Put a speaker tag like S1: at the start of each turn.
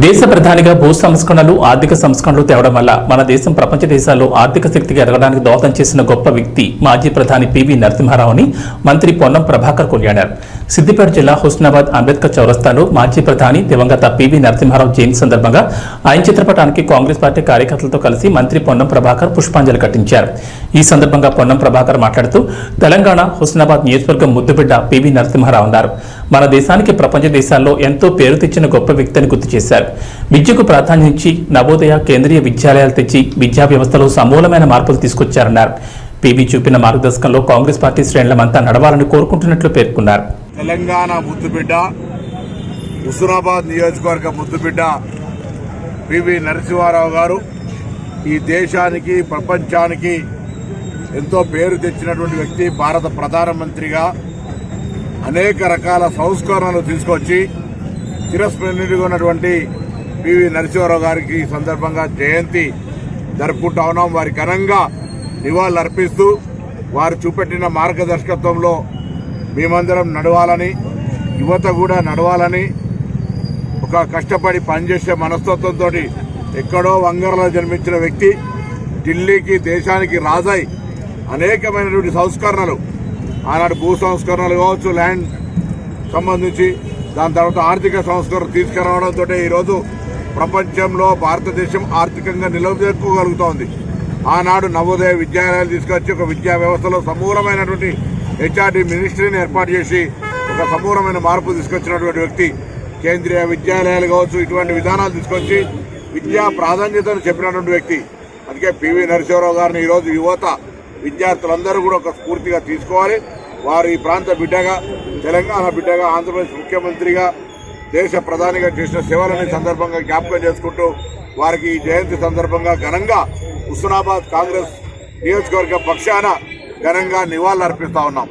S1: దేశ ప్రధానిగా భూ సంస్కరణలు ఆర్థిక సంస్కరణలు తేవడం వల్ల మన దేశం ప్రపంచ దేశాల్లో ఆర్థిక శక్తిగా ఎదగడానికి దోహదం చేసిన గొప్ప వ్యక్తి మాజీ ప్రధాని పివి నరసింహారావు అని మంత్రి పొన్నం ప్రభాకర్ కొనియాడారు. సిద్దిపేట జిల్లా హుస్నాబాద్ అంబేద్కర్ చౌరస్తాలో మాజీ ప్రధాని దివంగత పివి నరసింహారావు జయంతి సందర్భంగా ఆయన చిత్రపటానికి కాంగ్రెస్ పార్టీ కార్యకర్తలతో కలిసి మంత్రి పొన్నం ప్రభాకర్ పుష్పాంజలి ఘటించారు. ఈ సందర్భంగా పొన్నం ప్రభాకర్ మాట్లాడుతూ తెలంగాణ హుస్నాబాద్ నియోజకవర్గం ముద్దుబిడ్డ పివి నరసింహారావు అన్నారు. మన దేశానికి ప్రపంచ దేశాల్లో ఎంతో పేరు తెచ్చిన గొప్ప వ్యక్తిని గుర్తు చేశారు. విద్యకు ప్రాధాన్యం ఇచ్చి నవోదయ కేంద్రీయ విద్యాలయాలు తెచ్చి విద్యా వ్యవస్థలో సమూలమైన మార్పులు తీసుకొచ్చారన్నారు. పివి చూపిన మార్గదర్శకంలో కాంగ్రెస్ పార్టీ శ్రేణులమంతా నడవాలని కోరుకుంటున్నట్లు పేర్కొన్నారు.
S2: తెలంగాణ ముద్దుబిడ్డ, హుస్నాబాద్ నియోజకవర్గ ముద్దుబిడ్డ పివి నరసింహారావు గారు ఈ దేశానికి ప్రపంచానికి ఎంతో పేరు తెచ్చినటువంటి వ్యక్తి. భారత ప్రధానమంత్రిగా అనేక రకాల సంస్కరణలు తీసుకొచ్చి చిరస్మరణీయుడిగా ఉన్నటువంటి పివి నరసింహారావు గారికి ఈ సందర్భంగా జయంతి జరుపుకుంటా ఉన్నాం. వారి ఘనంగా నివాళులు అర్పిస్తూ వారు చూపెట్టిన మార్గదర్శకత్వంలో మేమందరం నడవాలని, యువత కూడా నడవాలని, ఒక కష్టపడి పనిచేసే మనస్తత్వంతో ఎక్కడో వంగరలో జన్మించిన వ్యక్తి ఢిల్లీకి దేశానికి రాజై అనేకమైనటువంటి సంస్కరణలు, ఆనాడు భూ సంస్కరణలు కావచ్చు, ల్యాండ్ సంబంధించి, దాని తర్వాత ఆర్థిక సంస్కరణ తీసుకురావడంతో ఈరోజు ప్రపంచంలో భారతదేశం ఆర్థికంగా నిలదొక్కుకోగలుగుతోంది. ఆనాడు నవోదయ విద్యాలయాలు తీసుకొచ్చి ఒక విద్యా వ్యవస్థలో సమూలమైనటువంటి హెచ్ఆర్డీ మినిస్ట్రీని ఏర్పాటు చేసి ఒక సమూలమైన మార్పు తీసుకొచ్చినటువంటి వ్యక్తి. కేంద్రీయ విద్యాలయాలు కావచ్చు, ఇటువంటి విధానాలు తీసుకొచ్చి విద్యా ప్రాధాన్యతను చెప్పినటువంటి వ్యక్తి. అందుకే పివి నరసింహారావు గారిని ఈరోజు యువత విద్యార్థులందరూ కూడా ఒక స్ఫూర్తిగా తీసుకోవాలి. వారు ఈ ప్రాంత బిడ్డగా, తెలంగాణ బిడ్డగా, ఆంధ్రప్రదేశ్ ముఖ్యమంత్రిగా, దేశ ప్రధానిగా చేసిన సేవలని సందర్భంగా జ్ఞాపకం చేసుకుంటూ వారికి ఈ జయంతి సందర్భంగా ఘనంగా హుస్నాబాద్ కాంగ్రెస్ నియోజకవర్గ పక్షాన ఘనంగా నివాళులు అర్పిస్తా ఉన్నాం.